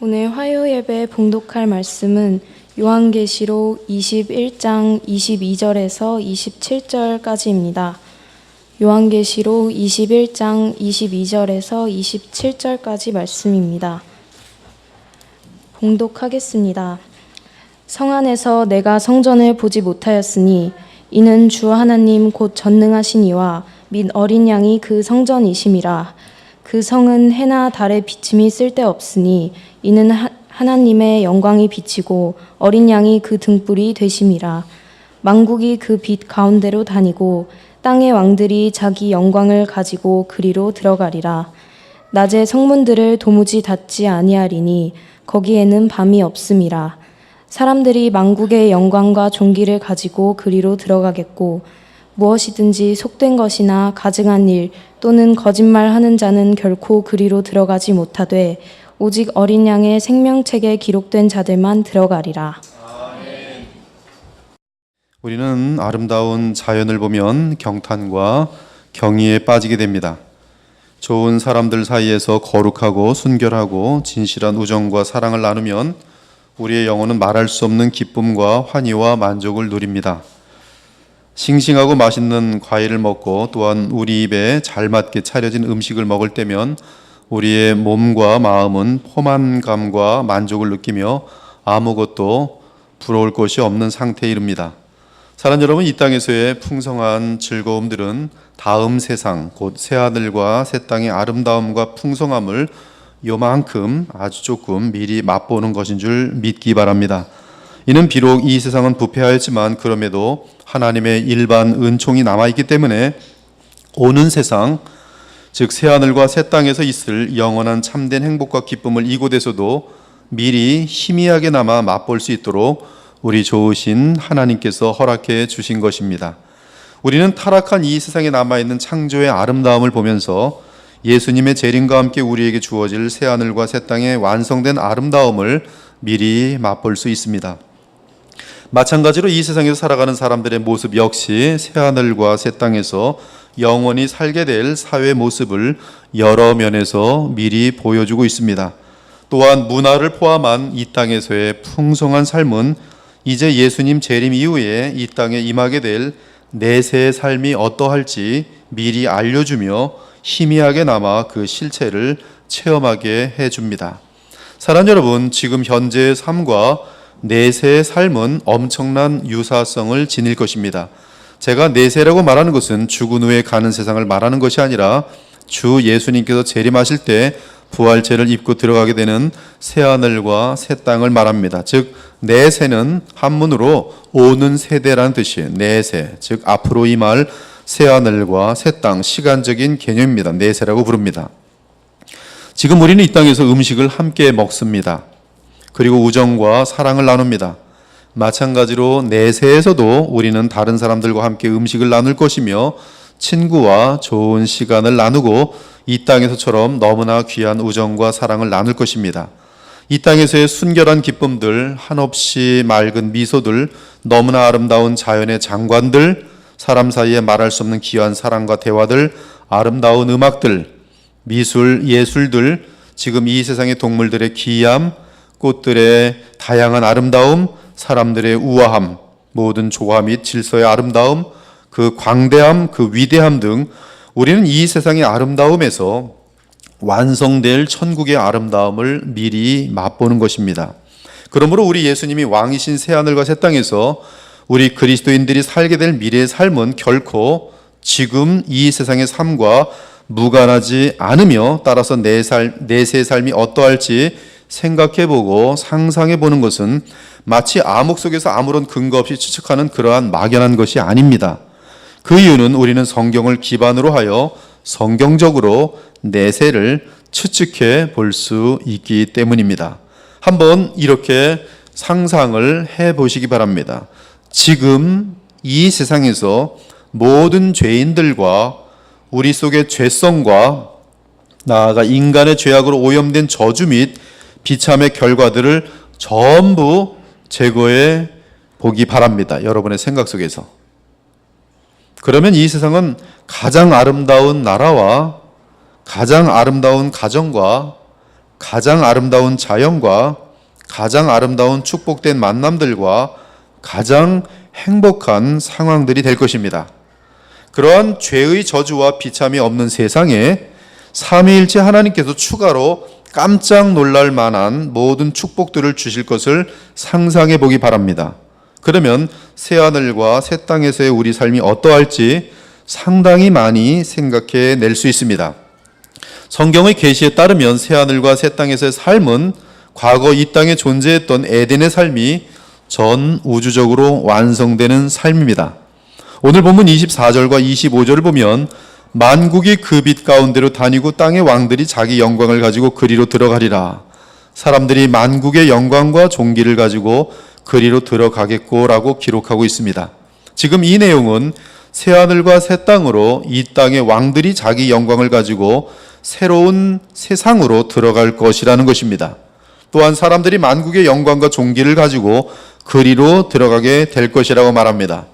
오늘 화요 예배 봉독할 말씀은 요한계시록 21장 22절에서 27절까지입니다. 요한계시록 21장 22절에서 27절까지 말씀입니다. 봉독하겠습니다. 성 안에서 내가 성전을 보지 못하였으니 이는 주 하나님 곧 전능하신 이와 및 어린 양이 그 성전이심이라. 그 성은 해나 달의 비침이 쓸데없으니 이는 하나님의 영광이 비치고 어린 양이 그 등불이 되심이라. 만국이 그 빛 가운데로 다니고 땅의 왕들이 자기 영광을 가지고 그리로 들어가리라. 낮에 성문들을 도무지 닫지 아니하리니 거기에는 밤이 없음이라. 사람들이 만국의 영광과 존귀를 가지고 그리로 들어가겠고 무엇이든지 속된 것이나 가증한 일 또는 거짓말하는 자는 결코 그리로 들어가지 못하되 오직 어린 양의 생명책에 기록된 자들만 들어가리라. 아멘. 우리는 아름다운 자연을 보면 경탄과 경의에 빠지게 됩니다. 좋은 사람들 사이에서 거룩하고 순결하고 진실한 우정과 사랑을 나누면 우리의 영혼은 말할 수 없는 기쁨과 환희와 만족을 누립니다. 싱싱하고 맛있는 과일을 먹고 또한 우리 입에 잘 맞게 차려진 음식을 먹을 때면 우리의 몸과 마음은 포만감과 만족을 느끼며 아무것도 부러울 것이 없는 상태에 이릅니다. 사랑 여러분, 이 땅에서의 풍성한 즐거움들은 다음 세상 곧 새하늘과 새 땅의 아름다움과 풍성함을 요만큼 아주 조금 미리 맛보는 것인 줄 믿기 바랍니다. 이는 비록 이 세상은 부패하였지만 그럼에도 하나님의 일반 은총이 남아있기 때문에 오는 세상 즉 새하늘과 새 땅에서 있을 영원한 참된 행복과 기쁨을 이곳에서도 미리 희미하게나마 맛볼 수 있도록 우리 좋으신 하나님께서 허락해 주신 것입니다. 우리는 타락한 이 세상에 남아있는 창조의 아름다움을 보면서 예수님의 재림과 함께 우리에게 주어질 새하늘과 새 땅의 완성된 아름다움을 미리 맛볼 수 있습니다. 마찬가지로 이 세상에서 살아가는 사람들의 모습 역시 새하늘과 새 땅에서 영원히 살게 될 사회 모습을 여러 면에서 미리 보여주고 있습니다. 또한 문화를 포함한 이 땅에서의 풍성한 삶은 이제 예수님 재림 이후에 이 땅에 임하게 될 내세의 삶이 어떠할지 미리 알려주며 희미하게나마 그 실체를 체험하게 해줍니다. 사랑하는 여러분, 지금 현재의 삶과 내세의 삶은 엄청난 유사성을 지닐 것입니다. 제가 내세라고 말하는 것은 죽은 후에 가는 세상을 말하는 것이 아니라 주 예수님께서 재림하실 때 부활체를 입고 들어가게 되는 새하늘과 새 땅을 말합니다. 즉 내세는 한문으로 오는 세대라는 뜻이에요. 내세, 즉 앞으로 임할 새하늘과 새 땅, 시간적인 개념입니다. 내세라고 부릅니다. 지금 우리는 이 땅에서 음식을 함께 먹습니다. 그리고 우정과 사랑을 나눕니다. 마찬가지로 내세에서도 우리는 다른 사람들과 함께 음식을 나눌 것이며 친구와 좋은 시간을 나누고 이 땅에서처럼 너무나 귀한 우정과 사랑을 나눌 것입니다. 이 땅에서의 순결한 기쁨들, 한없이 맑은 미소들, 너무나 아름다운 자연의 장관들, 사람 사이에 말할 수 없는 귀한 사랑과 대화들, 아름다운 음악들, 미술, 예술들, 지금 이 세상의 동물들의 기이함, 꽃들의 다양한 아름다움, 사람들의 우아함, 모든 조화 및 질서의 아름다움, 그 광대함, 그 위대함 등 우리는 이 세상의 아름다움에서 완성될 천국의 아름다움을 미리 맛보는 것입니다. 그러므로 우리 예수님이 왕이신 새하늘과 새 땅에서 우리 그리스도인들이 살게 될 미래의 삶은 결코 지금 이 세상의 삶과 무관하지 않으며 따라서 내세의 삶이 어떠할지 생각해보고 상상해보는 것은 마치 암흑 속에서 아무런 근거 없이 추측하는 그러한 막연한 것이 아닙니다. 그 이유는 우리는 성경을 기반으로 하여 성경적으로 내세를 추측해 볼 수 있기 때문입니다. 한번 이렇게 상상을 해보시기 바랍니다. 지금 이 세상에서 모든 죄인들과 우리 속의 죄성과 나아가 인간의 죄악으로 오염된 저주 및 비참의 결과들을 전부 제거해 보기 바랍니다. 여러분의 생각 속에서. 그러면 이 세상은 가장 아름다운 나라와 가장 아름다운 가정과 가장 아름다운 자연과 가장 아름다운 축복된 만남들과 가장 행복한 상황들이 될 것입니다. 그러한 죄의 저주와 비참이 없는 세상에 삼위일체 하나님께서 추가로 깜짝 놀랄 만한 모든 축복들을 주실 것을 상상해 보기 바랍니다. 그러면 새하늘과 새 땅에서의 우리 삶이 어떠할지 상당히 많이 생각해 낼 수 있습니다. 성경의 계시에 따르면 새하늘과 새 땅에서의 삶은 과거 이 땅에 존재했던 에덴의 삶이 전 우주적으로 완성되는 삶입니다. 오늘 본문 24절과 25절을 보면 만국이 그 빛 가운데로 다니고 땅의 왕들이 자기 영광을 가지고 그리로 들어가리라. 사람들이 만국의 영광과 존귀를 가지고 그리로 들어가겠고라고 기록하고 있습니다. 지금 이 내용은 새하늘과 새 땅으로 이 땅의 왕들이 자기 영광을 가지고 새로운 세상으로 들어갈 것이라는 것입니다. 또한 사람들이 만국의 영광과 존귀를 가지고 그리로 들어가게 될 것이라고 말합니다.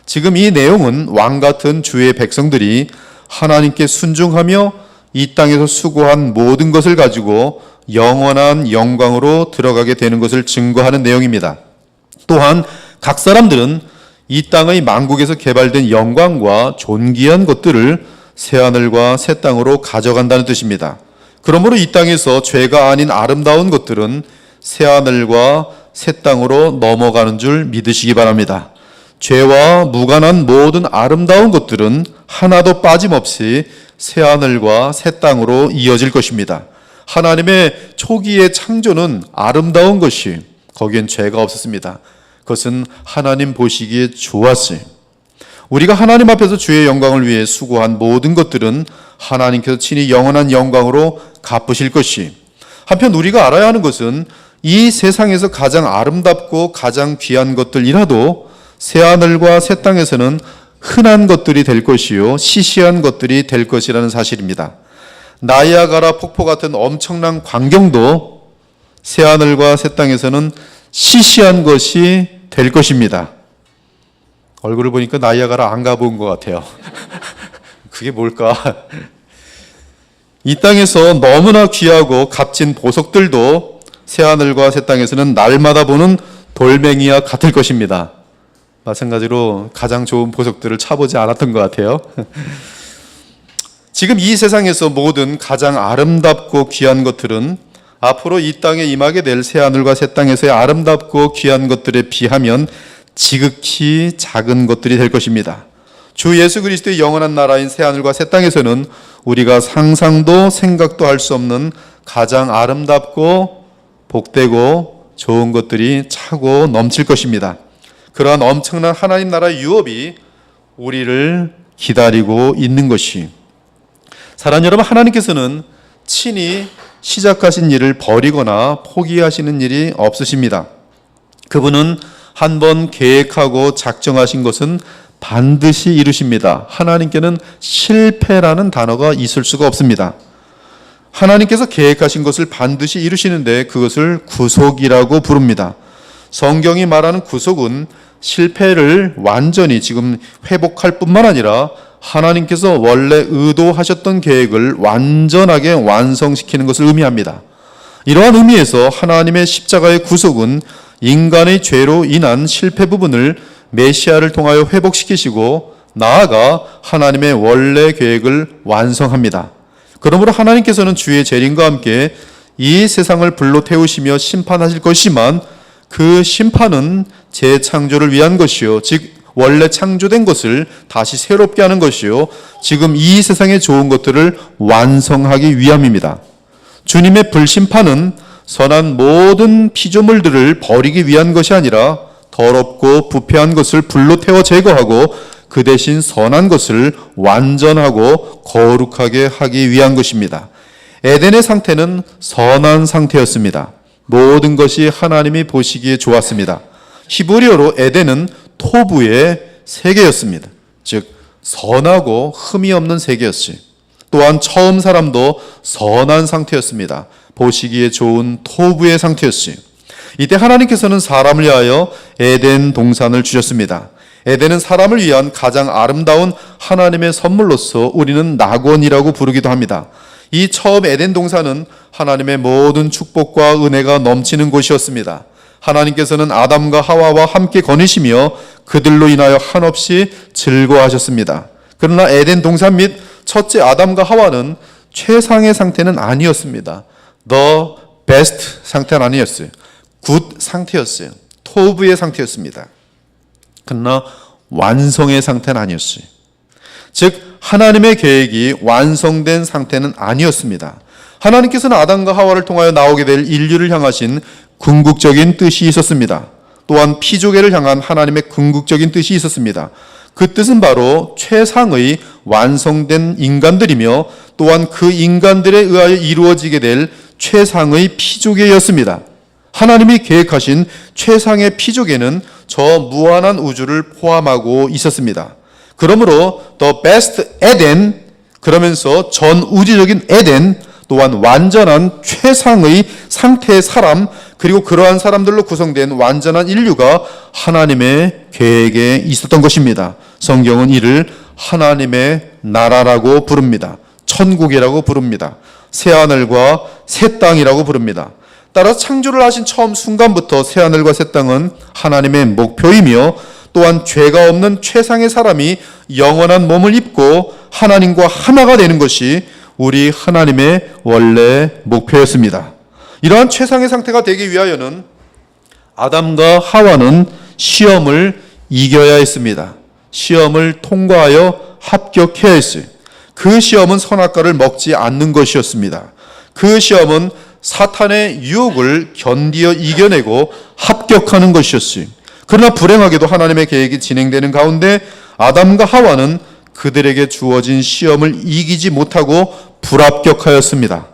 지금 이 내용은 왕 같은 주의 백성들이 하나님께 순종하며 이 땅에서 수고한 모든 것을 가지고 영원한 영광으로 들어가게 되는 것을 증거하는 내용입니다. 또한 각 사람들은 이 땅의 만국에서 개발된 영광과 존귀한 것들을 새하늘과 새 땅으로 가져간다는 뜻입니다. 그러므로 이 땅에서 죄가 아닌 아름다운 것들은 새하늘과 새 땅으로 넘어가는 줄 믿으시기 바랍니다. 죄와 무관한 모든 아름다운 것들은 하나도 빠짐없이 새하늘과 새 땅으로 이어질 것입니다. 하나님의 초기의 창조는 아름다운 것이 거기엔 죄가 없었습니다. 그것은 하나님 보시기에 좋았어요. 우리가 하나님 앞에서 주의 영광을 위해 수고한 모든 것들은 하나님께서 친히 영원한 영광으로 갚으실 것이, 한편 우리가 알아야 하는 것은 이 세상에서 가장 아름답고 가장 귀한 것들이라도 새하늘과 새 땅에서는 흔한 것들이 될 것이요 시시한 것들이 될 것이라는 사실입니다. 나이아가라 폭포 같은 엄청난 광경도 새하늘과 새 땅에서는 시시한 것이 될 것입니다. 얼굴을 보니까 나이아가라 안 가본 것 같아요. 그게 뭘까? 이 땅에서 너무나 귀하고 값진 보석들도 새하늘과 새 땅에서는 날마다 보는 돌멩이와 같을 것입니다. 마찬가지로 가장 좋은 보석들을 차보지 않았던 것 같아요. 지금 이 세상에서 모든 가장 아름답고 귀한 것들은 앞으로 이 땅에 임하게 될 새하늘과 새 땅에서의 아름답고 귀한 것들에 비하면 지극히 작은 것들이 될 것입니다. 주 예수 그리스도의 영원한 나라인 새하늘과 새 땅에서는 우리가 상상도 생각도 할 수 없는 가장 아름답고 복되고 좋은 것들이 차고 넘칠 것입니다. 그러한 엄청난 하나님 나라의 유업이 우리를 기다리고 있는 것이, 사랑하는 여러분, 하나님께서는 친히 시작하신 일을 버리거나 포기하시는 일이 없으십니다. 그분은 한번 계획하고 작정하신 것은 반드시 이루십니다. 하나님께는 실패라는 단어가 있을 수가 없습니다. 하나님께서 계획하신 것을 반드시 이루시는데 그것을 구속이라고 부릅니다. 성경이 말하는 구속은 실패를 완전히 지금 회복할 뿐만 아니라 하나님께서 원래 의도하셨던 계획을 완전하게 완성시키는 것을 의미합니다. 이러한 의미에서 하나님의 십자가의 구속은 인간의 죄로 인한 실패 부분을 메시아를 통하여 회복시키시고 나아가 하나님의 원래 계획을 완성합니다. 그러므로 하나님께서는 주의 재림과 함께 이 세상을 불로 태우시며 심판하실 것이지만 그 심판은 재창조를 위한 것이요, 즉 원래 창조된 것을 다시 새롭게 하는 것이요, 지금 이 세상에 좋은 것들을 완성하기 위함입니다. 주님의 불심판은 선한 모든 피조물들을 버리기 위한 것이 아니라 더럽고 부패한 것을 불로 태워 제거하고 그 대신 선한 것을 완전하고 거룩하게 하기 위한 것입니다. 에덴의 상태는 선한 상태였습니다. 모든 것이 하나님이 보시기에 좋았습니다. 히브리어로 에덴은 토부의 세계였습니다. 즉 선하고 흠이 없는 세계였어요. 또한 처음 사람도 선한 상태였습니다. 보시기에 좋은 토부의 상태였어요. 이때 하나님께서는 사람을 위하여 에덴 동산을 주셨습니다. 에덴은 사람을 위한 가장 아름다운 하나님의 선물로서 우리는 낙원이라고 부르기도 합니다. 이 처음 에덴 동산은 하나님의 모든 축복과 은혜가 넘치는 곳이었습니다. 하나님께서는 아담과 하와와 함께 거니시며 그들로 인하여 한없이 즐거워하셨습니다. 그러나 에덴 동산 및 첫째 아담과 하와는 최상의 상태는 아니었습니다. The best 상태는 아니었어요. 굿 상태였어요. 토부의 상태였습니다. 그러나 완성의 상태는 아니었어요. 즉 하나님의 계획이 완성된 상태는 아니었습니다. 하나님께서는 아담과 하와를 통하여 나오게 될 인류를 향하신 궁극적인 뜻이 있었습니다. 또한 피조계를 향한 하나님의 궁극적인 뜻이 있었습니다. 그 뜻은 바로 최상의 완성된 인간들이며 또한 그 인간들에 의하여 이루어지게 될 최상의 피조계였습니다. 하나님이 계획하신 최상의 피조계는 저 무한한 우주를 포함하고 있었습니다. 그러므로 the best Eden, 그러면서 전 우주적인 에덴, 또한 완전한 최상의 상태의 사람, 그리고 그러한 사람들로 구성된 완전한 인류가 하나님의 계획에 있었던 것입니다. 성경은 이를 하나님의 나라라고 부릅니다. 천국이라고 부릅니다. 새하늘과 새 땅이라고 부릅니다. 따라서 창조를 하신 처음 순간부터 새하늘과 새 땅은 하나님의 목표이며 또한 죄가 없는 최상의 사람이 영원한 몸을 입고 하나님과 하나가 되는 것이 우리 하나님의 원래 목표였습니다. 이러한 최상의 상태가 되기 위하여는 아담과 하와는 시험을 이겨야 했습니다. 시험을 통과하여 합격해야 했어요. 그 시험은 선악과를 먹지 않는 것이었습니다. 그 시험은 사탄의 유혹을 견디어 이겨내고 합격하는 것이었어요. 그러나 불행하게도 하나님의 계획이 진행되는 가운데 아담과 하와는 그들에게 주어진 시험을 이기지 못하고 불합격하였습니다.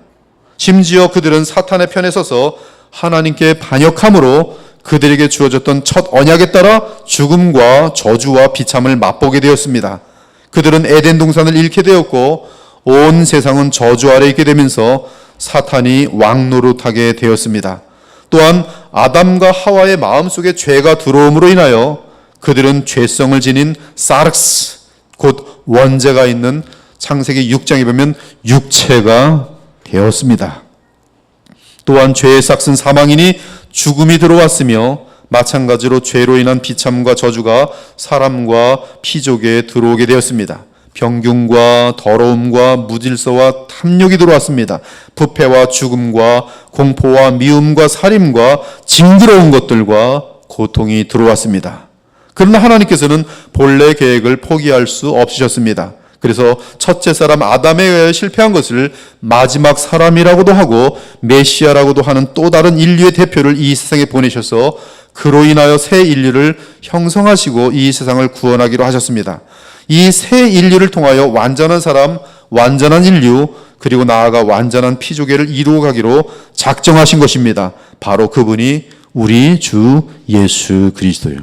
심지어 그들은 사탄의 편에 서서 하나님께 반역함으로 그들에게 주어졌던 첫 언약에 따라 죽음과 저주와 비참을 맛보게 되었습니다. 그들은 에덴 동산을 잃게 되었고 온 세상은 저주 아래 있게 되면서 사탄이 왕노릇하게 되었습니다. 또한 아담과 하와의 마음속에 죄가 들어옴으로 인하여 그들은 죄성을 지닌 사르스, 곧 원죄가 있는 창세기 6장에 보면 육체가 되었습니다. 또한 죄의 싹슨 사망이니 죽음이 들어왔으며 마찬가지로 죄로 인한 비참과 저주가 사람과 피조계에 들어오게 되었습니다. 병균과 더러움과 무질서와 탐욕이 들어왔습니다. 부패와 죽음과 공포와 미움과 살인과 징그러운 것들과 고통이 들어왔습니다. 그러나 하나님께서는 본래 계획을 포기할 수 없으셨습니다. 그래서 첫째 사람 아담에 의해 실패한 것을 마지막 사람이라고도 하고 메시아라고도 하는 또 다른 인류의 대표를 이 세상에 보내셔서 그로 인하여 새 인류를 형성하시고 이 세상을 구원하기로 하셨습니다. 이 새 인류를 통하여 완전한 사람, 완전한 인류, 그리고 나아가 완전한 피조계를 이루어가기로 작정하신 것입니다. 바로 그분이 우리 주 예수 그리스도예요.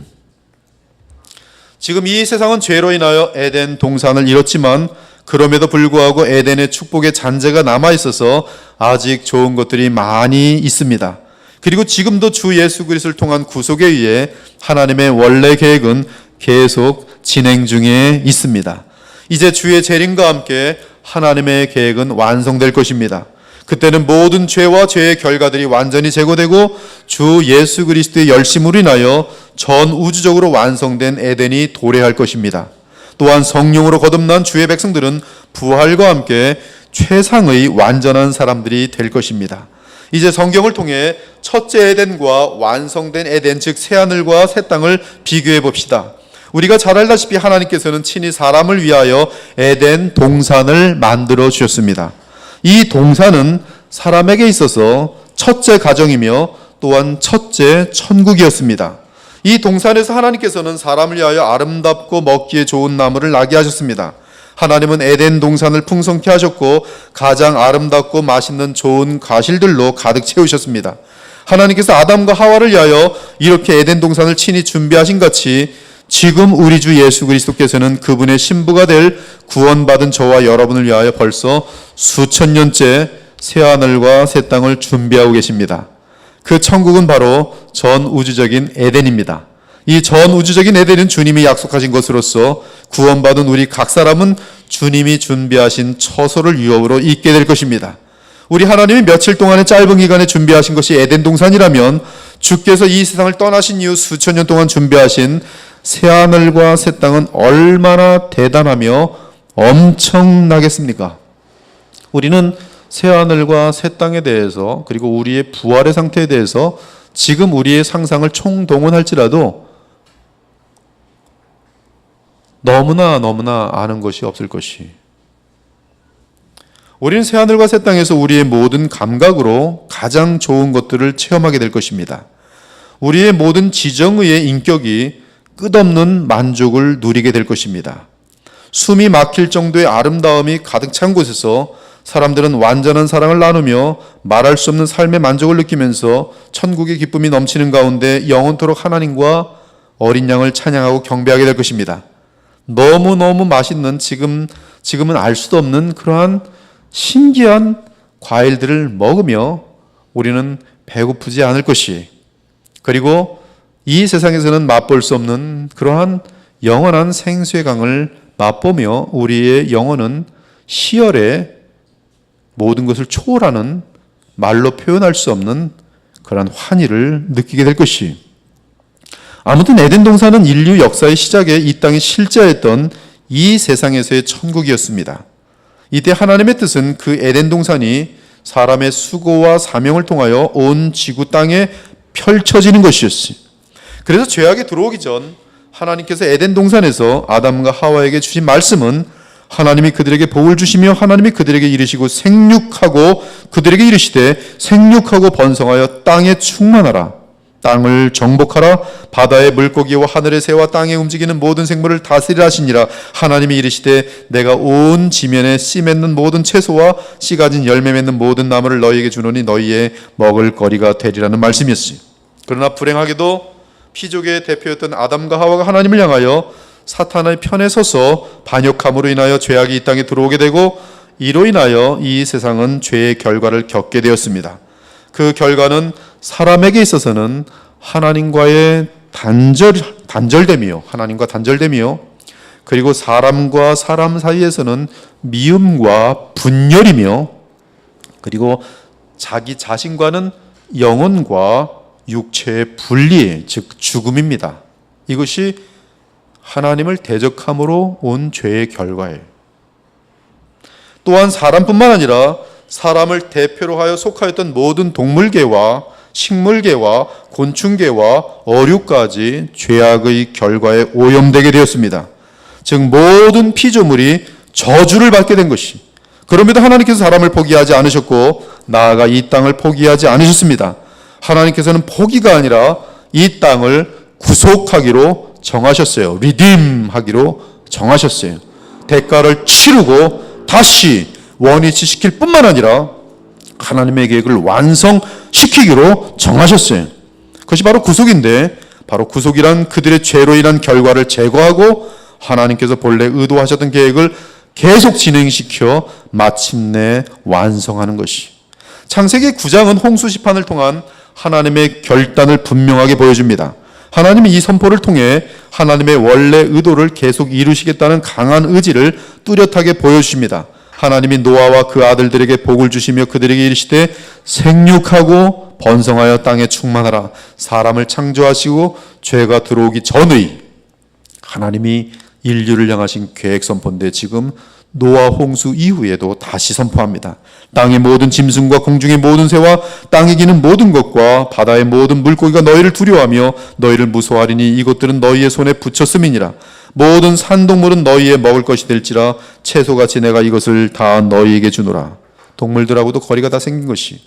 지금 이 세상은 죄로 인하여 에덴 동산을 잃었지만 그럼에도 불구하고 에덴의 축복의 잔재가 남아있어서 아직 좋은 것들이 많이 있습니다. 그리고 지금도 주 예수 그리스도를 통한 구속에 의해 하나님의 원래 계획은 계속 진행 중에 있습니다. 이제 주의 재림과 함께 하나님의 계획은 완성될 것입니다. 그때는 모든 죄와 죄의 결과들이 완전히 제거되고 주 예수 그리스도의 열심으로 인하여 전 우주적으로 완성된 에덴이 도래할 것입니다. 또한 성령으로 거듭난 주의 백성들은 부활과 함께 최상의 완전한 사람들이 될 것입니다. 이제 성경을 통해 첫째 에덴과 완성된 에덴, 즉 새하늘과 새 땅을 비교해 봅시다. 우리가 잘 알다시피 하나님께서는 친히 사람을 위하여 에덴 동산을 만들어 주셨습니다. 이 동산은 사람에게 있어서 첫째 가정이며 또한 첫째 천국이었습니다. 이 동산에서 하나님께서는 사람을 위하여 아름답고 먹기에 좋은 나무를 나게 하셨습니다. 하나님은 에덴 동산을 풍성케 하셨고 가장 아름답고 맛있는 좋은 과실들로 가득 채우셨습니다. 하나님께서 아담과 하와를 위하여 이렇게 에덴 동산을 친히 준비하신 같이 지금 우리 주 예수 그리스도께서는 그분의 신부가 될 구원받은 저와 여러분을 위하여 벌써 수천 년째 새하늘과 새 땅을 준비하고 계십니다. 그 천국은 바로 전 우주적인 에덴입니다. 이 전 우주적인 에덴은 주님이 약속하신 것으로서 구원받은 우리 각 사람은 주님이 준비하신 처소를 유업으로 있게 될 것입니다. 우리 하나님이 며칠 동안의 짧은 기간에 준비하신 것이 에덴 동산이라면 주께서 이 세상을 떠나신 이후 수천 년 동안 준비하신 새하늘과 새 땅은 얼마나 대단하며 엄청나겠습니까? 우리는 새하늘과 새 땅에 대해서 그리고 우리의 부활의 상태에 대해서 지금 우리의 상상을 총동원할지라도 너무나 아는 것이 없을 것이. 우리는 새하늘과 새 땅에서 우리의 모든 감각으로 가장 좋은 것들을 체험하게 될 것입니다. 우리의 모든 지정의의 인격이 끝없는 만족을 누리게 될 것입니다. 숨이 막힐 정도의 아름다움이 가득 찬 곳에서 사람들은 완전한 사랑을 나누며 말할 수 없는 삶의 만족을 느끼면서 천국의 기쁨이 넘치는 가운데 영원토록 하나님과 어린 양을 찬양하고 경배하게 될 것입니다. 너무너무 맛있는 지금은 알 수도 없는 그러한 신기한 과일들을 먹으며 우리는 배고프지 않을 것이, 그리고 이 세상에서는 맛볼 수 없는 그러한 영원한 생수의 강을 맛보며 우리의 영혼은 희열의 모든 것을 초월하는 말로 표현할 수 없는 그러한 환희를 느끼게 될 것이. 아무튼 에덴 동산은 인류 역사의 시작에 이 땅에 실제했던 이 세상에서의 천국이었습니다. 이때 하나님의 뜻은 그 에덴 동산이 사람의 수고와 사명을 통하여 온 지구 땅에 펼쳐지는 것이었어요. 그래서 죄악이 들어오기 전 하나님께서 에덴 동산에서 아담과 하와에게 주신 말씀은 하나님이 그들에게 복을 주시며 하나님이 그들에게 이르시고 생육하고 그들에게 이르시되 생육하고 번성하여 땅에 충만하라. 땅을 정복하라. 바다의 물고기와 하늘의 새와 땅에 움직이는 모든 생물을 다스리라 하시니라. 하나님이 이르시되 내가 온 지면에 씨 맺는 모든 채소와 씨 가진 열매 맺는 모든 나무를 너희에게 주노니 너희의 먹을 거리가 되리라는 말씀이었어요. 그러나 불행하게도 피족의 대표였던 아담과 하와가 하나님을 향하여 사탄의 편에 서서 반역함으로 인하여 죄악이 이 땅에 들어오게 되고 이로 인하여 이 세상은 죄의 결과를 겪게 되었습니다. 그 결과는 사람에게 있어서는 하나님과의 단절됨이요, 하나님과 단절됨이요, 그리고 사람과 사람 사이에서는 미움과 분열이며, 그리고 자기 자신과는 영혼과 육체의 분리, 즉 죽음입니다. 이것이 하나님을 대적함으로 온 죄의 결과예요. 또한 사람뿐만 아니라 사람을 대표로 하여 속하였던 모든 동물계와 식물계와 곤충계와 어류까지 죄악의 결과에 오염되게 되었습니다. 즉 모든 피조물이 저주를 받게 된 것이. 그럼에도 하나님께서 사람을 포기하지 않으셨고 나아가 이 땅을 포기하지 않으셨습니다. 하나님께서는 포기가 아니라 이 땅을 구속하기로 정하셨어요. 리딤하기로 정하셨어요. 대가를 치르고 다시 원위치시킬 뿐만 아니라 하나님의 계획을 완성시키기로 정하셨어요. 그것이 바로 구속인데, 바로 구속이란 그들의 죄로 인한 결과를 제거하고 하나님께서 본래 의도하셨던 계획을 계속 진행시켜 마침내 완성하는 것이. 창세기 9장은 홍수 시판을 통한 하나님의 결단을 분명하게 보여줍니다. 하나님이 이 선포를 통해 하나님의 원래 의도를 계속 이루시겠다는 강한 의지를 뚜렷하게 보여주십니다. 하나님이 노아와 그 아들들에게 복을 주시며 그들에게 이르시되 생육하고 번성하여 땅에 충만하라. 사람을 창조하시고 죄가 들어오기 전의 하나님이 인류를 향하신 계획 선포인데 지금 노아 홍수 이후에도 다시 선포합니다. 땅의 모든 짐승과 공중의 모든 새와 땅에 기는 모든 것과 바다의 모든 물고기가 너희를 두려워하며 너희를 무서워하리니 이것들은 너희의 손에 붙였음이니라. 모든 산동물은 너희의 먹을 것이 될지라 채소같이 내가 이것을 다 너희에게 주노라. 동물들하고도 거리가 다 생긴 것이.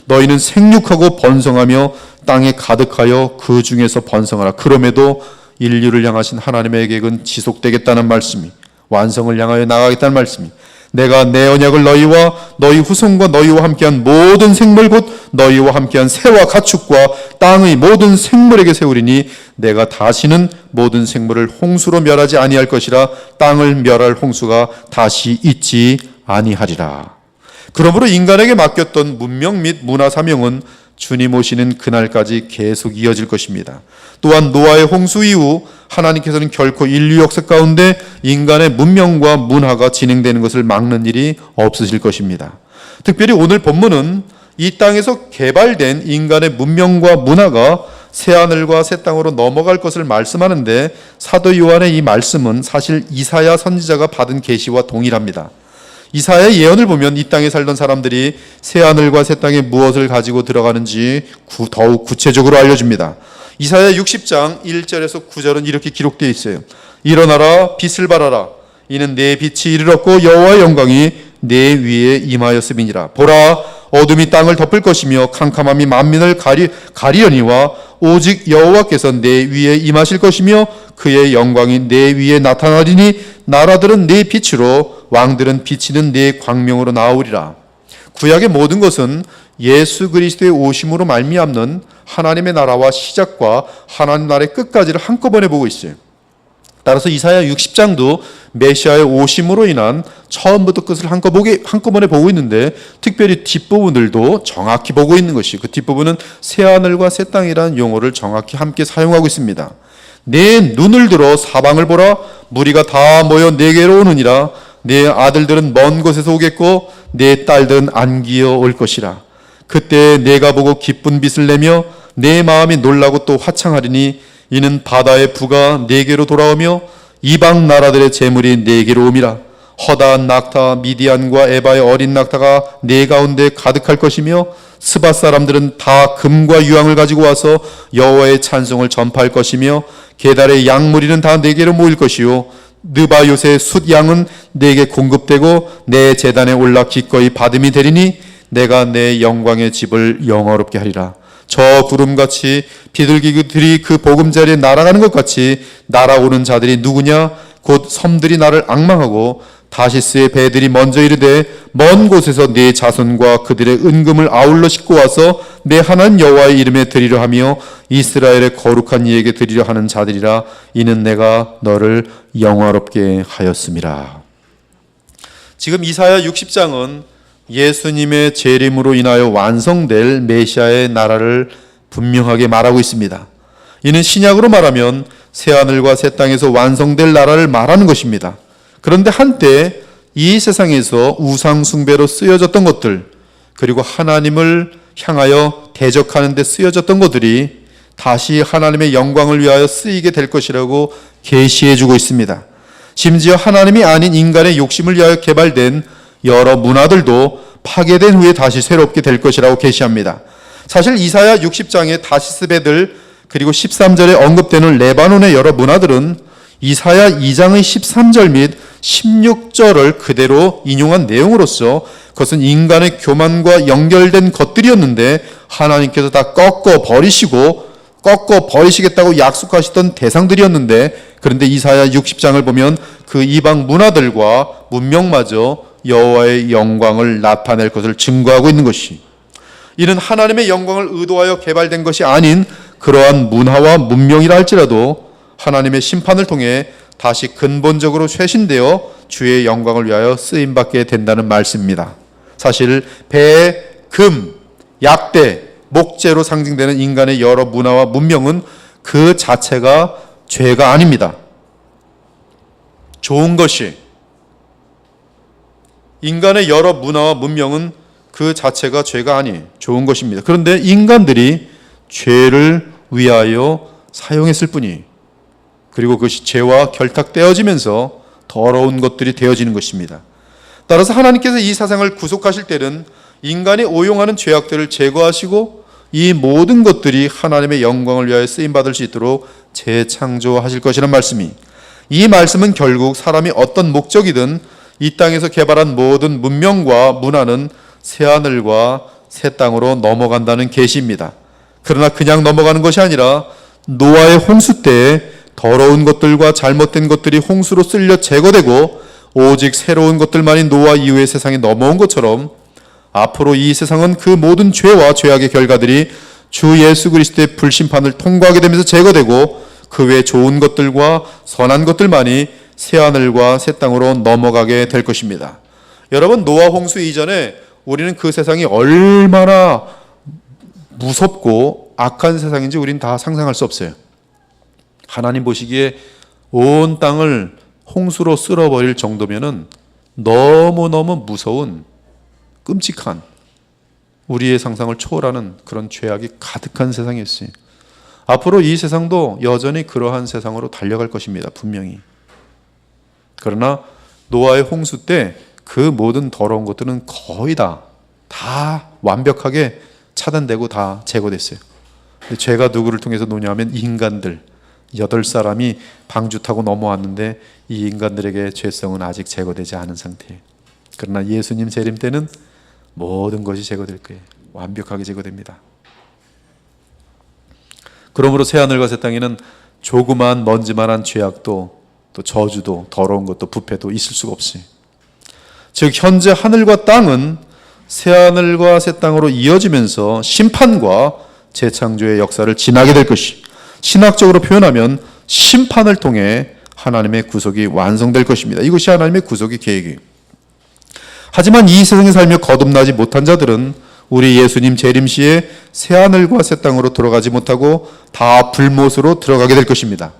너희는 생육하고 번성하며 땅에 가득하여 그 중에서 번성하라. 그럼에도 인류를 향하신 하나님의 계획은 지속되겠다는 말씀이, 완성을 향하여 나가겠다는 말씀이, 내가 내 언약을 너희와 너희 후손과 너희와 함께한 모든 생물 곧 너희와 함께한 새와 가축과 땅의 모든 생물에게 세우리니 내가 다시는 모든 생물을 홍수로 멸하지 아니할 것이라. 땅을 멸할 홍수가 다시 있지 아니하리라. 그러므로 인간에게 맡겼던 문명 및 문화 사명은 주님 오시는 그날까지 계속 이어질 것입니다. 또한 노아의 홍수 이후 하나님께서는 결코 인류 역사 가운데 인간의 문명과 문화가 진행되는 것을 막는 일이 없으실 것입니다. 특별히 오늘 본문은 이 땅에서 개발된 인간의 문명과 문화가 새하늘과 새 땅으로 넘어갈 것을 말씀하는데, 사도 요한의 이 말씀은 사실 이사야 선지자가 받은 계시와 동일합니다. 이사야의 예언을 보면 이 땅에 살던 사람들이 새하늘과 새 땅에 무엇을 가지고 들어가는지 더욱 구체적으로 알려줍니다. 이사야 60장 1절에서 9절은 이렇게 기록되어 있어요. 일어나라, 빛을 발하라. 이는 내 빛이 이르렀고 여호와의 영광이 내 위에 임하였음이니라. 보라, 어둠이 땅을 덮을 것이며 캄캄함이 만민을 가리려니와 오직 여호와께서 내 위에 임하실 것이며 그의 영광이 내 위에 나타나리니 나라들은 내 빛으로 왕들은 비치는 내 광명으로 나오리라. 구약의 모든 것은 예수 그리스도의 오심으로 말미암는 하나님의 나라와 시작과 하나님 나라의 끝까지를 한꺼번에 보고 있어요. 따라서 이사야 60장도 메시아의 오심으로 인한 처음부터 끝을 한꺼번에 보고 있는데, 특별히 뒷부분들도 정확히 보고 있는 것이, 그 뒷부분은 새하늘과 새 땅이라는 용어를 정확히 함께 사용하고 있습니다. 내 눈을 들어 사방을 보라. 무리가 다 모여 내게로 오느니라. 내 아들들은 먼 곳에서 오겠고 내 딸들은 안기어 올 것이라. 그때 내가 보고 기쁜 빛을 내며 내 마음이 놀라고 또 화창하리니 이는 바다의 부가 내게로 돌아오며 이방 나라들의 재물이 내게로 옴이라. 허다한 낙타 미디안과 에바의 어린 낙타가 내 가운데 가득할 것이며 스바 사람들은 다 금과 유황을 가지고 와서 여호와의 찬송을 전파할 것이며 게달의 양무리는 다 내게로 모일 것이요 느바요새 숫양은 내게 공급되고 내 제단에 올라 기꺼이 받음이 되리니 내가 내 영광의 집을 영화롭게 하리라. 저 구름같이 비둘기들이 그 보금자리에 날아가는 것 같이 날아오는 자들이 누구냐? 곧 섬들이 나를 앙망하고 다시스의 배들이 먼저 이르되 먼 곳에서 네 자손과 그들의 은금을 아울러 싣고 와서 내 하나님 여호와의 이름에 드리려 하며 이스라엘의 거룩한 이에게 드리려 하는 자들이라. 이는 내가 너를 영화롭게 하였음이라. 지금 이사야 60장은 예수님의 재림으로 인하여 완성될 메시아의 나라를 분명하게 말하고 있습니다. 이는 신약으로 말하면 새하늘과 새 땅에서 완성될 나라를 말하는 것입니다. 그런데 한때 이 세상에서 우상 숭배로 쓰여졌던 것들, 그리고 하나님을 향하여 대적하는 데 쓰여졌던 것들이 다시 하나님의 영광을 위하여 쓰이게 될 것이라고 계시해 주고 있습니다. 심지어 하나님이 아닌 인간의 욕심을 위하여 개발된 여러 문화들도 파괴된 후에 다시 새롭게 될 것이라고 계시합니다. 사실 이사야 60장의 다시스 배들, 그리고 13절에 언급되는 레바논의 여러 문화들은 이사야 2장의 13절 및 16절을 그대로 인용한 내용으로서 그것은 인간의 교만과 연결된 것들이었는데 하나님께서 다 꺾어 버리시겠다고 약속하시던 대상들이었는데, 그런데 이사야 60장을 보면 그 이방 문화들과 문명마저 여호와의 영광을 나타낼 것을 증거하고 있는 것이, 이는 하나님의 영광을 의도하여 개발된 것이 아닌 그러한 문화와 문명이라 할지라도 하나님의 심판을 통해 다시 근본적으로 쇄신되어 주의 영광을 위하여 쓰임받게 된다는 말씀입니다. 사실 배, 금, 약대, 목재로 상징되는 인간의 여러 문화와 문명은 그 자체가 죄가 아닙니다. 좋은 것이, 인간의 여러 문화와 문명은 그 자체가 죄가 아니에요. 좋은 것입니다. 그런데 인간들이 죄를 위하여 사용했을 뿐이에요. 그리고 그것이 죄와 결탁되어지면서 더러운 것들이 되어지는 것입니다. 따라서 하나님께서 이 세상을 구속하실 때는 인간이 오용하는 죄악들을 제거하시고 이 모든 것들이 하나님의 영광을 위하여 쓰임받을 수 있도록 재창조하실 것이라는 말씀이, 이 말씀은 결국 사람이 어떤 목적이든 이 땅에서 개발한 모든 문명과 문화는 새하늘과 새 땅으로 넘어간다는 계시입니다. 그러나 그냥 넘어가는 것이 아니라 노아의 홍수 때에 더러운 것들과 잘못된 것들이 홍수로 쓸려 제거되고 오직 새로운 것들만이 노아 이후의 세상에 넘어온 것처럼 앞으로 이 세상은 그 모든 죄와 죄악의 결과들이 주 예수 그리스도의 불심판을 통과하게 되면서 제거되고 그 외 좋은 것들과 선한 것들만이 새하늘과 새 땅으로 넘어가게 될 것입니다. 여러분, 노아 홍수 이전에 우리는 그 세상이 얼마나 무섭고 악한 세상인지 우린 다 상상할 수 없어요. 하나님 보시기에 온 땅을 홍수로 쓸어버릴 정도면은 너무너무 무서운 끔찍한 우리의 상상을 초월하는 그런 죄악이 가득한 세상이었어요. 앞으로 이 세상도 여전히 그러한 세상으로 달려갈 것입니다. 분명히. 그러나 노아의 홍수 때 그 모든 더러운 것들은 거의 다 완벽하게 차단되고 다 제거됐어요. 죄가 누구를 통해서 노냐면 인간들 8사람이 방주 타고 넘어왔는데 이 인간들에게 죄성은 아직 제거되지 않은 상태예요. 그러나 예수님 재림 때는 모든 것이 제거될 거예요. 완벽하게 제거됩니다. 그러므로 새하늘과 새 땅에는 조그만 먼지만한 죄악도 또 저주도 더러운 것도 부패도 있을 수가 없어요. 즉 현재 하늘과 땅은 새하늘과 새 땅으로 이어지면서 심판과 재창조의 역사를 지나게 될 것이, 신학적으로 표현하면 심판을 통해 하나님의 구속이 완성될 것입니다. 이것이 하나님의 구속의 계획이에요. 하지만 이 세상에 살며 거듭나지 못한 자들은 우리 예수님 재림 시에 새하늘과 새 땅으로 들어가지 못하고 다 불못으로 들어가게 될 것입니다.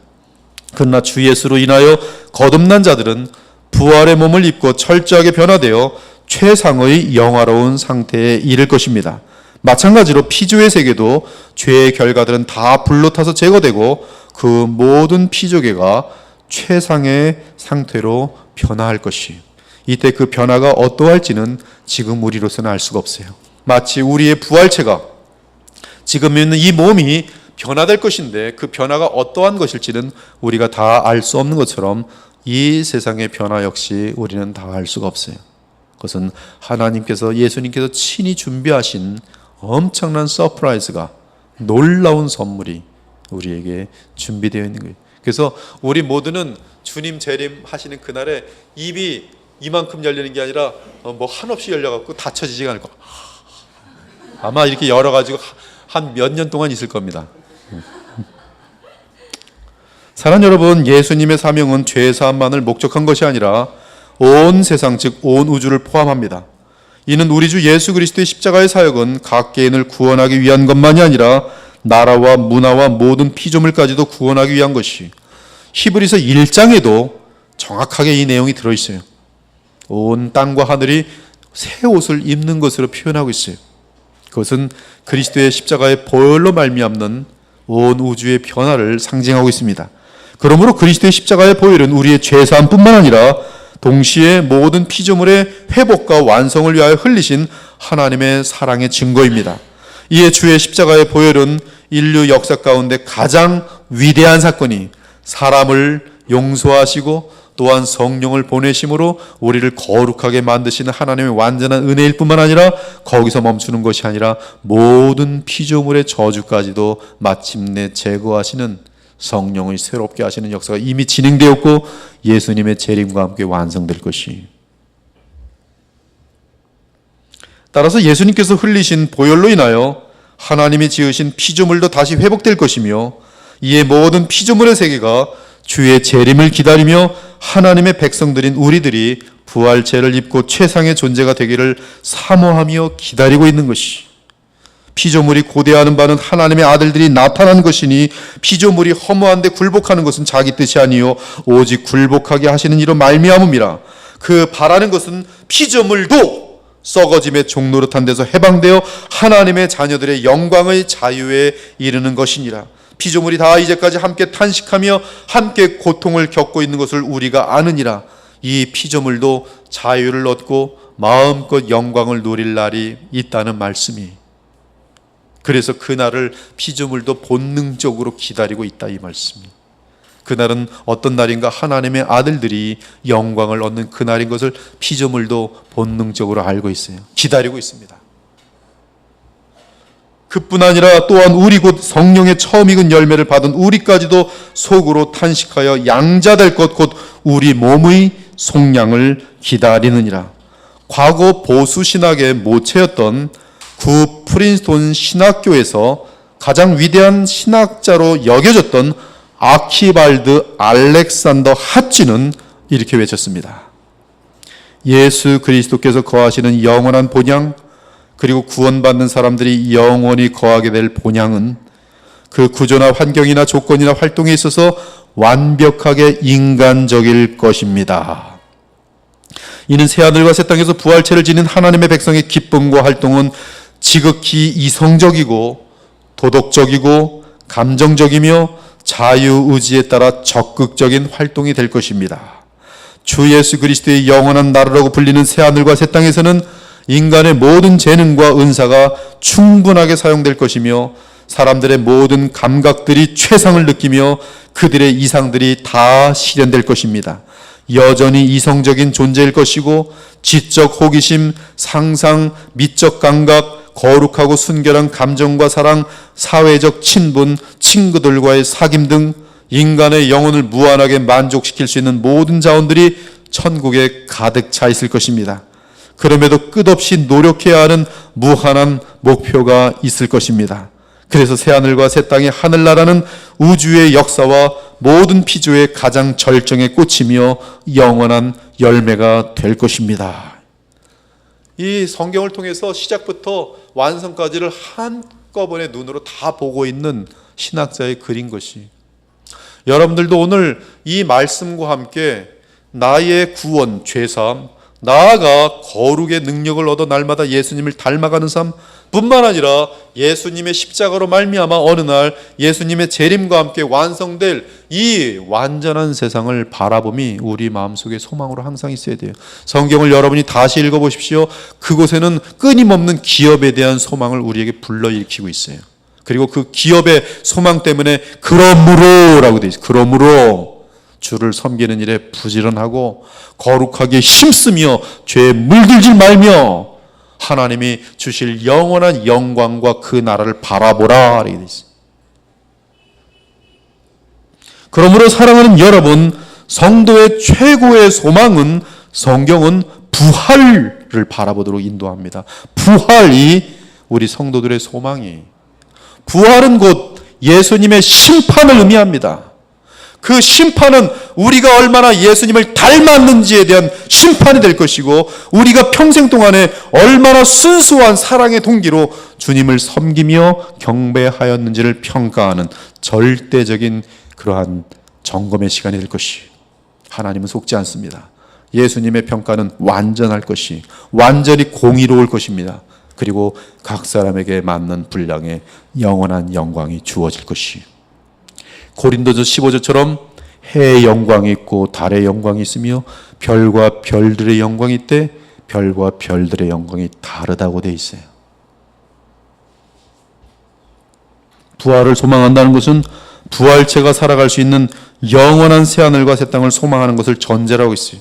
그러나 주 예수로 인하여 거듭난 자들은 부활의 몸을 입고 철저하게 변화되어 최상의 영화로운 상태에 이를 것입니다. 마찬가지로 피조의 세계도 죄의 결과들은 다 불로 타서 제거되고 그 모든 피조계가 최상의 상태로 변화할 것이에요. 이때 그 변화가 어떠할지는 지금 우리로서는 알 수가 없어요. 마치 우리의 부활체가 지금 있는 이 몸이 변화될 것인데 그 변화가 어떠한 것일지는 우리가 다 알 수 없는 것처럼 이 세상의 변화 역시 우리는 다 알 수가 없어요. 그것은 하나님께서, 예수님께서 친히 준비하신 엄청난 서프라이즈가, 놀라운 선물이 우리에게 준비되어 있는 거예요. 그래서 우리 모두는 주님 재림하시는 그날에 입이 이만큼 열리는 게 아니라 뭐 한없이 열려갖고 닫혀지지가 않을 거예요. 아마 이렇게 열어가지고 한 몇 년 동안 있을 겁니다. 사랑하는 여러분, 예수님의 사명은 죄사함만을 목적한 것이 아니라 온 세상, 즉 온 우주를 포함합니다. 이는 우리 주 예수 그리스도의 십자가의 사역은 각 개인을 구원하기 위한 것만이 아니라 나라와 문화와 모든 피조물까지도 구원하기 위한 것이, 히브리서 1장에도 정확하게 이 내용이 들어있어요. 온 땅과 하늘이 새 옷을 입는 것으로 표현하고 있어요. 그것은 그리스도의 십자가의 보혈로 말미암는 온 우주의 변화를 상징하고 있습니다. 그러므로 그리스도의 십자가의 보혈은 우리의 죄사함뿐만 아니라 동시에 모든 피조물의 회복과 완성을 위하여 흘리신 하나님의 사랑의 증거입니다. 이에 주의 십자가의 보혈은 인류 역사 가운데 가장 위대한 사건이, 사람을 용서하시고 또한 성령을 보내심으로 우리를 거룩하게 만드시는 하나님의 완전한 은혜일 뿐만 아니라 거기서 멈추는 것이 아니라 모든 피조물의 저주까지도 마침내 제거하시는, 성령을 새롭게 하시는 역사가 이미 진행되었고 예수님의 재림과 함께 완성될 것이. 따라서 예수님께서 흘리신 보혈로 인하여 하나님이 지으신 피조물도 다시 회복될 것이며, 이에 모든 피조물의 세계가 주의 재림을 기다리며 하나님의 백성들인 우리들이 부활체를 입고 최상의 존재가 되기를 사모하며 기다리고 있는 것이, 피조물이 고대하는 바는 하나님의 아들들이 나타난 것이니 피조물이 허무한데 굴복하는 것은 자기 뜻이 아니요 오직 굴복하게 하시는 이로 말미암음이라. 그 바라는 것은 피조물도 썩어짐의 종노릇한 데서 해방되어 하나님의 자녀들의 영광의 자유에 이르는 것이니라. 피조물이 다 이제까지 함께 탄식하며 함께 고통을 겪고 있는 것을 우리가 아느니라. 이 피조물도 자유를 얻고 마음껏 영광을 누릴 날이 있다는 말씀이, 그래서 그날을 피조물도 본능적으로 기다리고 있다, 이 말씀이. 그날은 어떤 날인가? 하나님의 아들들이 영광을 얻는 그날인 것을 피조물도 본능적으로 알고 있어요. 기다리고 있습니다. 그뿐 아니라 또한 우리 곧 성령의 처음 익은 열매를 받은 우리까지도 속으로 탄식하여 양자될 것 곧 우리 몸의 속량을 기다리느니라. 과거 보수 신학의 모체였던 구 프린스톤 신학교에서 가장 위대한 신학자로 여겨졌던 아키발드 알렉산더 핫지는 이렇게 외쳤습니다. 예수 그리스도께서 거하시는 영원한 본향, 그리고 구원받는 사람들이 영원히 거하게 될 본향은 그 구조나 환경이나 조건이나 활동에 있어서 완벽하게 인간적일 것입니다. 이는 새하늘과 새 땅에서 부활체를 지닌 하나님의 백성의 기쁨과 활동은 지극히 이성적이고 도덕적이고 감정적이며 자유의지에 따라 적극적인 활동이 될 것입니다. 주 예수 그리스도의 영원한 나라라고 불리는 새하늘과 새 땅에서는 인간의 모든 재능과 은사가 충분하게 사용될 것이며 사람들의 모든 감각들이 최상을 느끼며 그들의 이상들이 다 실현될 것입니다. 여전히 이성적인 존재일 것이고 지적 호기심, 상상, 미적 감각, 거룩하고 순결한 감정과 사랑, 사회적 친분, 친구들과의 사귐 등 인간의 영혼을 무한하게 만족시킬 수 있는 모든 자원들이 천국에 가득 차 있을 것입니다. 그럼에도 끝없이 노력해야 하는 무한한 목표가 있을 것입니다. 그래서 새하늘과 새 땅의 하늘나라는 우주의 역사와 모든 피조의 가장 절정의 꽃이며 영원한 열매가 될 것입니다. 이 성경을 통해서 시작부터 완성까지를 한꺼번에 눈으로 다 보고 있는 신학자의 글인 것이, 여러분들도 오늘 이 말씀과 함께 나의 구원, 죄사함, 나아가 거룩의 능력을 얻어 날마다 예수님을 닮아가는 삶 뿐만 아니라 예수님의 십자가로 말미암아 어느 날 예수님의 재림과 함께 완성될 이 완전한 세상을 바라봄이 우리 마음속에 소망으로 항상 있어야 돼요. 성경을 여러분이 다시 읽어보십시오. 그곳에는 끊임없는 기업에 대한 소망을 우리에게 불러일으키고 있어요. 그리고 그 기업의 소망 때문에 그러므로라고 되어 있어요. 그러므로 주를 섬기는 일에 부지런하고 거룩하게 힘쓰며 죄에 물들지 말며 하나님이 주실 영원한 영광과 그 나라를 바라보라 이렇게 되어 있어요. 그러므로 사랑하는 여러분, 성도의 최고의 소망은 성경은 부활을 바라보도록 인도합니다. 부활이 우리 성도들의 소망이, 부활은 곧 예수님의 심판을 의미합니다. 그 심판은 우리가 얼마나 예수님을 닮았는지에 대한 심판이 될 것이고, 우리가 평생 동안에 얼마나 순수한 사랑의 동기로 주님을 섬기며 경배하였는지를 평가하는 절대적인 그러한 점검의 시간이 될 것이, 하나님은 속지 않습니다. 예수님의 평가는 완전할 것이, 완전히 공의로울 것입니다. 그리고 각 사람에게 맞는 분량의 영원한 영광이 주어질 것이, 고린도서 15절처럼 해의 영광이 있고 달의 영광이 있으며 별과 별들의 영광이 있대 별과 별들의 영광이 다르다고 되어 있어요. 부활을 소망한다는 것은 부활체가 살아갈 수 있는 영원한 새하늘과 새 땅을 소망하는 것을 전제로 하고 있어요.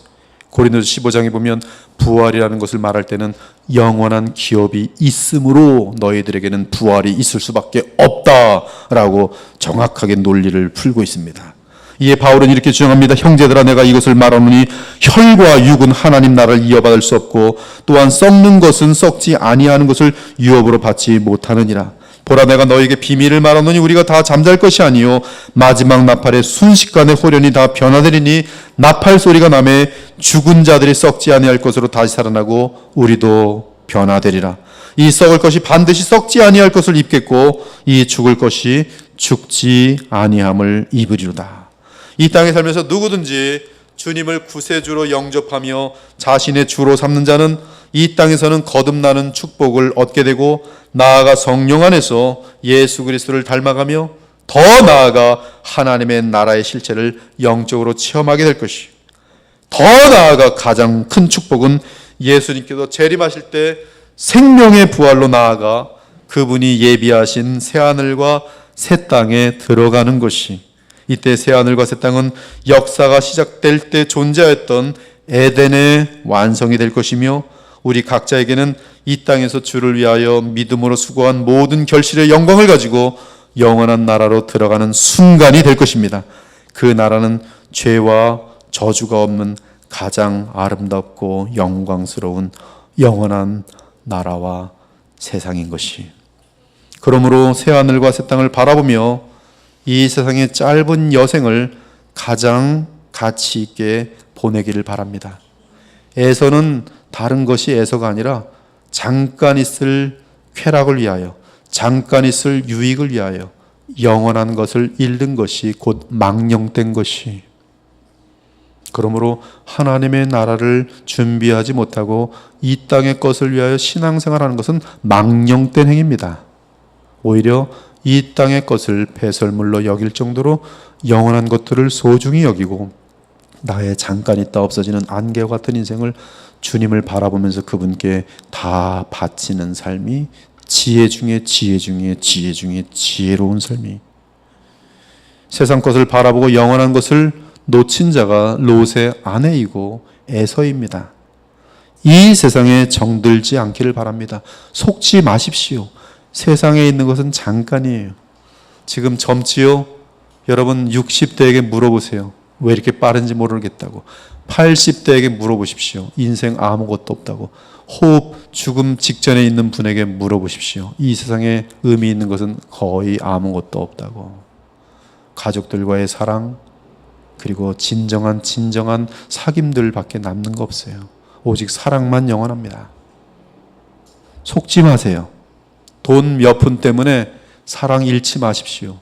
고린도서 15장에 보면 부활이라는 것을 말할 때는 영원한 기업이 있으므로 너희들에게는 부활이 있을 수밖에 없다라고 정확하게 논리를 풀고 있습니다. 이에 바울은 이렇게 주장합니다. 형제들아, 내가 이것을 말하노니 혈과 육은 하나님 나라를 이어받을 수 없고 또한 썩는 것은 썩지 아니하는 것을 유업으로 받지 못하느니라. 보라, 내가 너에게 비밀을 말하노니 우리가 다 잠잘 것이 아니요 마지막 나팔의 순식간에 호련히 다 변화되리니 나팔 소리가 나매 죽은 자들이 썩지 아니할 것으로 다시 살아나고 우리도 변화되리라. 이 썩을 것이 반드시 썩지 아니할 것을 입겠고 이 죽을 것이 죽지 아니함을 입으리로다. 이 땅에 살면서 누구든지 주님을 구세주로 영접하며 자신의 주로 삼는 자는 이 땅에서는 거듭나는 축복을 얻게 되고, 나아가 성령 안에서 예수 그리스도를 닮아가며 더 나아가 하나님의 나라의 실체를 영적으로 체험하게 될 것이, 더 나아가 가장 큰 축복은 예수님께서 재림하실 때 생명의 부활로 나아가 그분이 예비하신 새하늘과 새 땅에 들어가는 것이, 이때 새하늘과 새 땅은 역사가 시작될 때 존재했던 에덴의 완성이 될 것이며, 우리 각자에게는 이 땅에서 주를 위하여 믿음으로 수고한 모든 결실의 영광을 가지고 영원한 나라로 들어가는 순간이 될 것입니다. 그 나라는 죄와 저주가 없는 가장 아름답고 영광스러운 영원한 나라와 세상인 것이, 그러므로 새하늘과 새 땅을 바라보며 이 세상의 짧은 여생을 가장 가치 있게 보내기를 바랍니다. 에서는 다른 것이 에서가 아니라 잠깐 있을 쾌락을 위하여, 잠깐 있을 유익을 위하여 영원한 것을 잃는 것이 곧 망령된 것이. 그러므로 하나님의 나라를 준비하지 못하고 이 땅의 것을 위하여 신앙생활하는 것은 망령된 행위입니다. 오히려 이 땅의 것을 배설물로 여길 정도로 영원한 것들을 소중히 여기고 나의 잠깐 있다 없어지는 안개와 같은 인생을 주님을 바라보면서 그분께 다 바치는 삶이 지혜 중에 지혜 중에 지혜 중에 지혜로운 삶이. 세상 것을 바라보고 영원한 것을 놓친 자가 롯의 아내이고 에서입니다. 이 세상에 정들지 않기를 바랍니다. 속지 마십시오. 세상에 있는 것은 잠깐이에요. 지금 젊지요? 여러분 60대에게 물어보세요. 왜 이렇게 빠른지 모르겠다고. 80대에게 물어보십시오. 인생 아무것도 없다고. 호흡, 죽음 직전에 있는 분에게 물어보십시오. 이 세상에 의미 있는 것은 거의 아무것도 없다고. 가족들과의 사랑, 그리고 진정한 사귐들밖에 남는 거 없어요. 오직 사랑만 영원합니다. 속지 마세요. 돈 몇 푼 때문에 사랑 잃지 마십시오.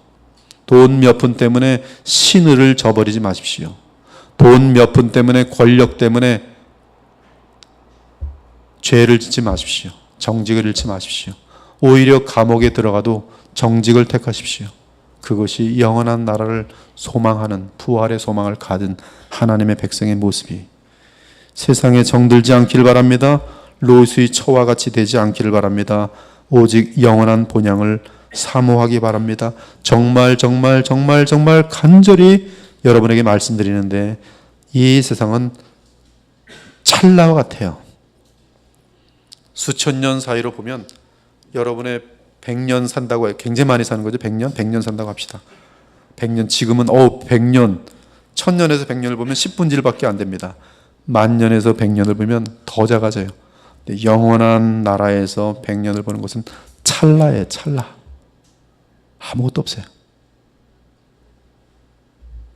돈 몇 푼 때문에 신의를 저버리지 마십시오. 돈 몇 푼 때문에, 권력 때문에 죄를 짓지 마십시오. 정직을 잃지 마십시오. 오히려 감옥에 들어가도 정직을 택하십시오. 그것이 영원한 나라를 소망하는, 부활의 소망을 가진 하나님의 백성의 모습이. 세상에 정들지 않기를 바랍니다. 롯의 처와 같이 되지 않기를 바랍니다. 오직 영원한 본향을 사모하기 바랍니다. 정말 간절히 여러분에게 말씀드리는데, 이 세상은 찰나와 같아요. 수천 년 사이로 보면 여러분의 100년 산다고 해요. 굉장히 많이 사는 거죠. 100년 산다고 합시다. 100년, 지금은 100년, 1000년에서 100년을 보면 10분질밖에 안 됩니다. 10,000년에서 100년을 보면 더 작아져요. 영원한 나라에서 100년을 보는 것은 찰나예요. 찰나. 아무것도 없어요.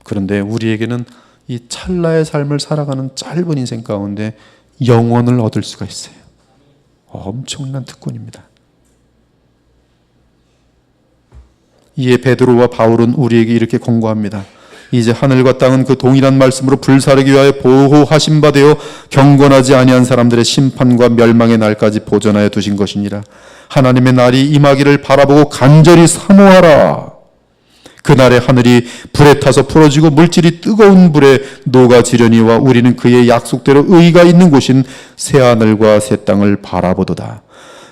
그런데 우리에게는 이 찰나의 삶을 살아가는 짧은 인생 가운데 영원을 얻을 수가 있어요. 엄청난 특권입니다. 이에 베드로와 바울은 우리에게 이렇게 권고합니다. 이제 하늘과 땅은 그 동일한 말씀으로 불사르기 위하여 보호하신 바 되어 경건하지 아니한 사람들의 심판과 멸망의 날까지 보존하여 두신 것이니라. 하나님의 날이 임하기를 바라보고 간절히 사모하라. 그날에 하늘이 불에 타서 풀어지고 물질이 뜨거운 불에 녹아지려니와 우리는 그의 약속대로 의가 있는 곳인 새하늘과 새 땅을 바라보도다.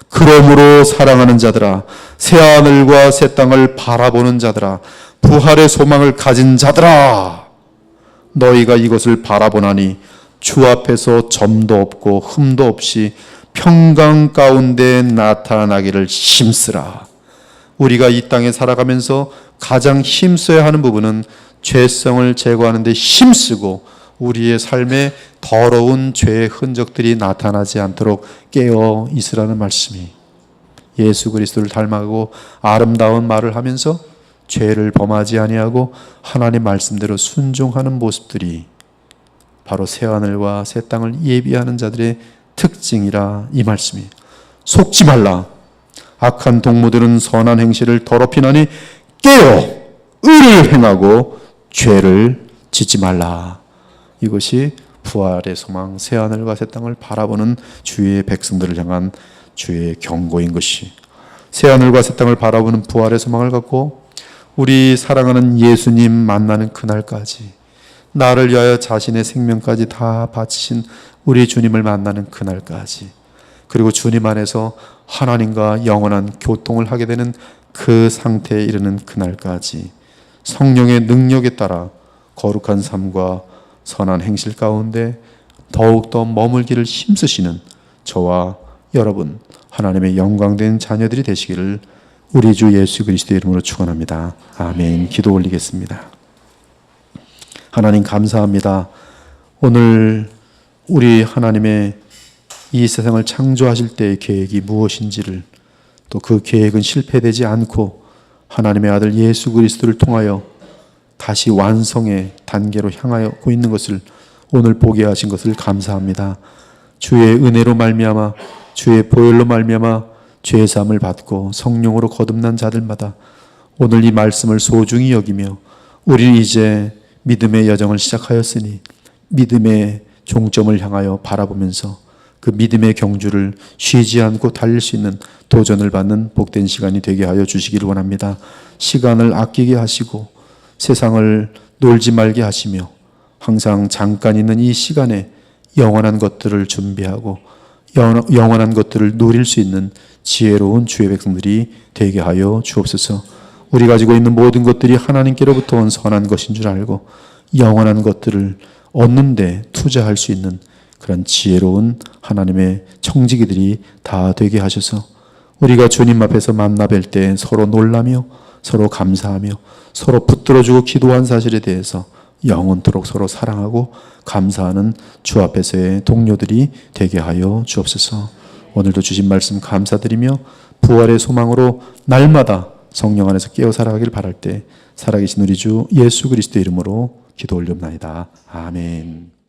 그러므로 사랑하는 자들아, 새하늘과 새 땅을 바라보는 자들아, 부활의 소망을 가진 자들아, 너희가 이것을 바라보나니 주 앞에서 점도 없고 흠도 없이 평강 가운데 나타나기를 힘쓰라. 우리가 이 땅에 살아가면서 가장 힘써야 하는 부분은 죄성을 제거하는 데 힘쓰고 우리의 삶에 더러운 죄의 흔적들이 나타나지 않도록 깨어 있으라는 말씀이, 예수 그리스도를 닮아가고 아름다운 말을 하면서 죄를 범하지 아니하고 하나님 말씀대로 순종하는 모습들이 바로 새하늘과 새 땅을 예비하는 자들의 특징이라 이 말씀이. 속지 말라. 악한 동무들은 선한 행실을 더럽히나니 깨어 의를 행하고 죄를 짓지 말라. 이것이 부활의 소망, 새하늘과 새 땅을 바라보는 주의 백성들을 향한 주의 경고인 것이, 새하늘과 새 땅을 바라보는 부활의 소망을 갖고 우리 사랑하는 예수님 만나는 그날까지, 나를 위하여 자신의 생명까지 다 바치신 우리 주님을 만나는 그날까지, 그리고 주님 안에서 하나님과 영원한 교통을 하게 되는 그 상태에 이르는 그날까지 성령의 능력에 따라 거룩한 삶과 선한 행실 가운데 더욱더 머물기를 힘쓰시는 저와 여러분, 하나님의 영광된 자녀들이 되시기를 우리 주 예수 그리스도의 이름으로 축원합니다. 아멘. 기도 올리겠습니다. 하나님 감사합니다. 오늘 우리 하나님의 이 세상을 창조하실 때의 계획이 무엇인지를, 또 그 계획은 실패되지 않고 하나님의 아들 예수 그리스도를 통하여 다시 완성의 단계로 향하고 있는 것을 오늘 보게 하신 것을 감사합니다. 주의 은혜로 말미암아 주의 보혈로 말미암아 죄 사함을 받고 성령으로 거듭난 자들마다 오늘 이 말씀을 소중히 여기며 우리는 이제 믿음의 여정을 시작하였으니 믿음의 종점을 향하여 바라보면서 그 믿음의 경주를 쉬지 않고 달릴 수 있는 도전을 받는 복된 시간이 되게 하여 주시기를 원합니다. 시간을 아끼게 하시고 세상을 놀지 말게 하시며 항상 잠깐 있는 이 시간에 영원한 것들을 준비하고 영원한 것들을 누릴 수 있는 지혜로운 주의 백성들이 되게 하여 주옵소서. 우리 가지고 있는 모든 것들이 하나님께로부터 온 선한 것인 줄 알고 영원한 것들을 얻는 데 투자할 수 있는 그런 지혜로운 하나님의 청지기들이 다 되게 하셔서 우리가 주님 앞에서 만나 뵐 때 서로 놀라며 서로 감사하며 서로 붙들어주고 기도한 사실에 대해서 영원토록 서로 사랑하고 감사하는 주 앞에서의 동료들이 되게 하여 주옵소서. 오늘도 주신 말씀 감사드리며 부활의 소망으로 날마다 성령 안에서 깨어 살아가길 바랄 때 살아계신 우리 주 예수 그리스도 이름으로 기도 올렵나이다. 아멘.